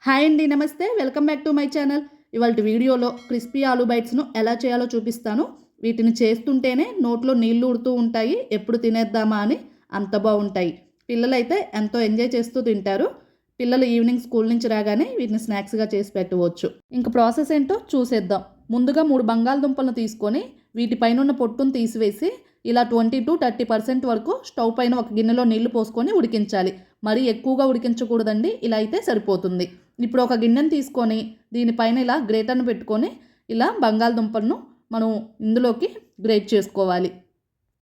Hi అండి, నమస్తే. Welcome back to my channel. ఇవాళ వీడియోలో క్రిస్పీ ఆలూ బైట్స్ను ఎలా చేయాలో చూపిస్తాను. వీటిని చేస్తుంటేనే నోట్లో నీళ్లు ఊడుతూ ఉంటాయి. ఎప్పుడు తినేద్దామా అని అంత బాగుంటాయి. పిల్లలైతే ఎంతో ఎంజాయ్ చేస్తూ తింటారు. పిల్లలు ఈవినింగ్ స్కూల్ నుంచి రాగానే వీటిని స్నాక్స్గా చేసి పెట్టవచ్చు. ఇంక ప్రాసెస్ ఏంటో చూసేద్దాం. ముందుగా 3 బంగాళదుంపలను తీసుకొని వీటిపైన ఉన్న పొట్టును తీసివేసి ఇలా 20 to 30% వరకు స్టవ్ పైన ఒక గిన్నెలో నీళ్లు పోసుకొని ఉడికించాలి. మరీ ఎక్కువగా ఉడికించకూడదండి, ఇలా అయితే సరిపోతుంది. ఇప్పుడు ఒక గిన్నెను తీసుకొని దీనిపైన ఇలా గ్రేటర్ను పెట్టుకొని ఇలా బంగాళదుంపలను మనం ఇందులోకి గ్రేట్ చేసుకోవాలి.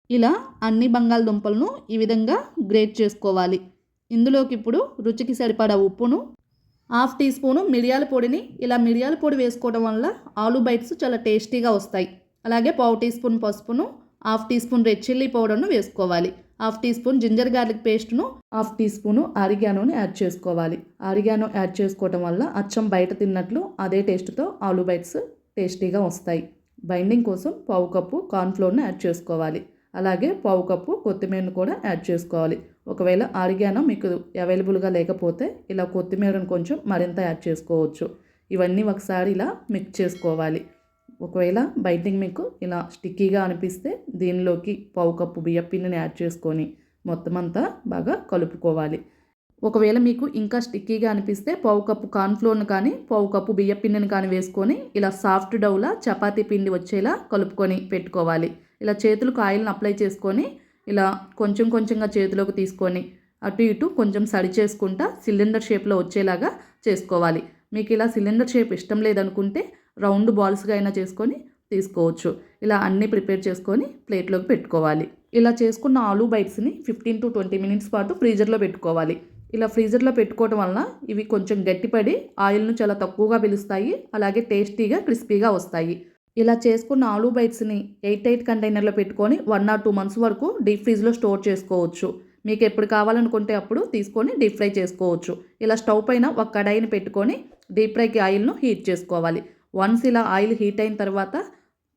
ఇలా అన్ని బంగాళదుంపలను ఈ విధంగా గ్రేట్ చేసుకోవాలి. ఇందులోకి ఇప్పుడు రుచికి సరిపడా ఉప్పును, 1/2 టీ స్పూను మిరియాల పొడిని, ఇలా మిరియాల పొడి వేసుకోవడం వల్ల ఆలూ బైట్స్ చాలా టేస్టీగా వస్తాయి. అలాగే 1/4 టీ స్పూన్ పసుపును, 1/2 టీ స్పూన్ రెడ్ చిల్లీ పౌడర్ను వేసుకోవాలి. 1/2 టీ స్పూన్ జింజర్ గార్లిక్ పేస్ట్ను, 1/2 టీ స్పూను ఆరిగానోని యాడ్ చేసుకోవాలి. ఆరిగానో యాడ్ చేసుకోవడం వల్ల అచ్చం బయట తిన్నట్లు అదే టేస్ట్తో ఆలూ బైట్స్ టేస్టీగా వస్తాయి. బైండింగ్ కోసం 1/2 కప్పు కార్న్ఫ్లోర్ను యాడ్ చేసుకోవాలి. అలాగే 1/2 కప్పు కొత్తిమీరను కూడా యాడ్ చేసుకోవాలి. ఒకవేళ ఆరిగానో మీకు అవైలబుల్గా లేకపోతే ఇలా కొత్తిమీరను కొంచెం మరింత యాడ్ చేసుకోవచ్చు. ఇవన్నీ ఒకసారి ఇలా మిక్స్ చేసుకోవాలి. ఒకవేళ బైండింగ్ మీకు ఇలా స్టిక్కీగా అనిపిస్తే దీనిలోకి 1/2 కప్పు బియ్యపిండిని యాడ్ చేసుకొని మొత్తం అంతా బాగా కలుపుకోవాలి. ఒకవేళ మీకు ఇంకా స్టిక్కీగా అనిపిస్తే 1/2 కప్పు కార్న్ఫ్లోర్ను కానీ 1/2 కప్పు బియ్యపిండిని కానీ వేసుకొని ఇలా సాఫ్ట్ డౌలా చపాతీ పిండి వచ్చేలా కలుపుకొని పెట్టుకోవాలి. ఇలా చేతులకు ఆయిల్ని అప్లై చేసుకొని ఇలా కొంచెం కొంచెంగా చేతిలోకి తీసుకొని అటు ఇటు కొంచెం సడి చేసుకుంటా సిలిండర్ షేప్లో వచ్చేలాగా చేసుకోవాలి. మీకు ఇలా సిలిండర్ షేప్ ఇష్టం లేదనుకుంటే రౌండ్ బాల్స్గా అయినా చేసుకొని తీసుకోవచ్చు. ఇలా అన్నీ ప్రిపేర్ చేసుకొని ప్లేట్లోకి పెట్టుకోవాలి. ఇలా చేసుకున్న ఆలూ బైట్స్ని 15 to 20 మినిట్స్ పాటు ఫ్రీజర్లో పెట్టుకోవాలి. ఇలా ఫ్రీజర్లో పెట్టుకోవడం వల్ల ఇవి కొంచెం గట్టిపడి ఆయిల్ను చాలా తక్కువగా పీలుస్తాయి. అలాగే టేస్టీగా క్రిస్పీగా వస్తాయి. ఇలా చేసుకున్న ఆలూ బైట్స్ని ఎయిట్ కంటైనర్లో పెట్టుకొని 1 or 2 months వరకు డీప్ ఫ్రీజ్లో స్టోర్ చేసుకోవచ్చు. మీకు ఎప్పుడు కావాలనుకుంటే అప్పుడు తీసుకొని డీప్ ఫ్రై చేసుకోవచ్చు. ఇలా స్టవ్ పైన ఒక కడాయిని పెట్టుకొని డీప్ ఫ్రైకి ఆయిల్ను హీట్ చేసుకోవాలి. వన్స్ ఇలా ఆయిల్ హీట్ అయిన తర్వాత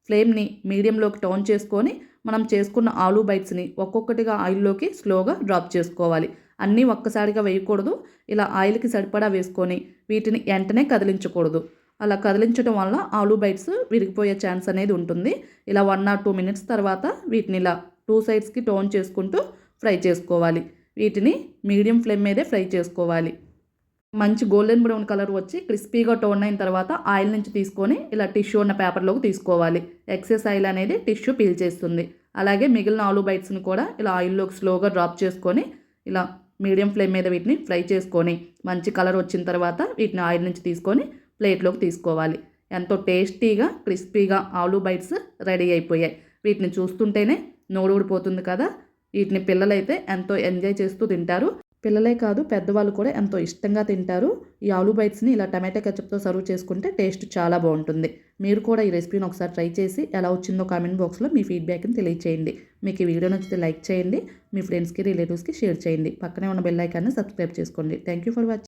ఫ్లేమ్ని మీడియంలోకి టర్న్ చేసుకొని మనం చేసుకున్న ఆలూ బైట్స్ని ఒక్కొక్కటిగా ఆయిల్లోకి స్లోగా డ్రాప్ చేసుకోవాలి. అన్నీ ఒక్కసారిగా వేయకూడదు. ఇలా ఆయిల్కి సరిపడా వేసుకొని వీటిని వెంటనే కదిలించకూడదు. అలా కదిలించడం వల్ల ఆలూ బైట్స్ విరిగిపోయే ఛాన్స్ అనేది ఉంటుంది. ఇలా 1 or 2 minutes తర్వాత వీటిని ఇలా 2 sides టర్న్ చేసుకుంటూ ఫ్రై చేసుకోవాలి. వీటిని మీడియం ఫ్లేమ్ మీదే ఫ్రై చేసుకోవాలి. మంచి గోల్డెన్ బ్రౌన్ కలర్ వచ్చి క్రిస్పీగా టర్న్ అయిన తర్వాత ఆయిల్ నుంచి తీసుకొని ఇలా టిష్యూ ఉన్న పేపర్లోకి తీసుకోవాలి. ఎక్సెస్ ఆయిల్ అనేది టిష్యూ పీల్చేస్తుంది. అలాగే మిగిలిన ఆలూ బైట్స్ని కూడా ఇలా ఆయిల్లోకి స్లోగా డ్రాప్ చేసుకొని ఇలా మీడియం ఫ్లేమ్ మీద వీటిని ఫ్రై చేసుకొని మంచి కలర్ వచ్చిన తర్వాత వీటిని ఆయిల్ నుంచి తీసుకొని ప్లేట్లోకి తీసుకోవాలి. ఎంతో టేస్టీగా క్రిస్పీగా ఆలూ బైట్స్ రెడీ అయిపోయాయి. వీటిని చూస్తుంటేనే నోరు ఊడిపోతుంది కదా. వీటిని పిల్లలైతే ఎంతో ఎంజాయ్ చేస్తూ తింటారు. పిల్లలే కాదు, పెద్దవాళ్ళు కూడా ఎంతో ఇష్టంగా తింటారు. ఈ ఆలూ బైట్స్ని ఇలా టమాటా కెచప్తో సర్వ్ చేసుకుంటే టేస్ట్ చాలా బాగుంటుంది. మీరు కూడా ఈ రెసిపీని ఒకసారి ట్రై చేసి ఎలా వచ్చిందో కామెంట్ బాక్స్లో మీ ఫీడ్బ్యాక్ని తెలియచేయండి. మీకు ఈ వీడియో నచ్చితే లైక్ చేయండి. మీ ఫ్రెండ్స్కి, రిలేటివ్స్కి షేర్ చేయండి. పక్కనే ఉన్న బెల్ ఐకాన్ని సబ్స్క్రైబ్ చేసుకోండి. Thank you for watching.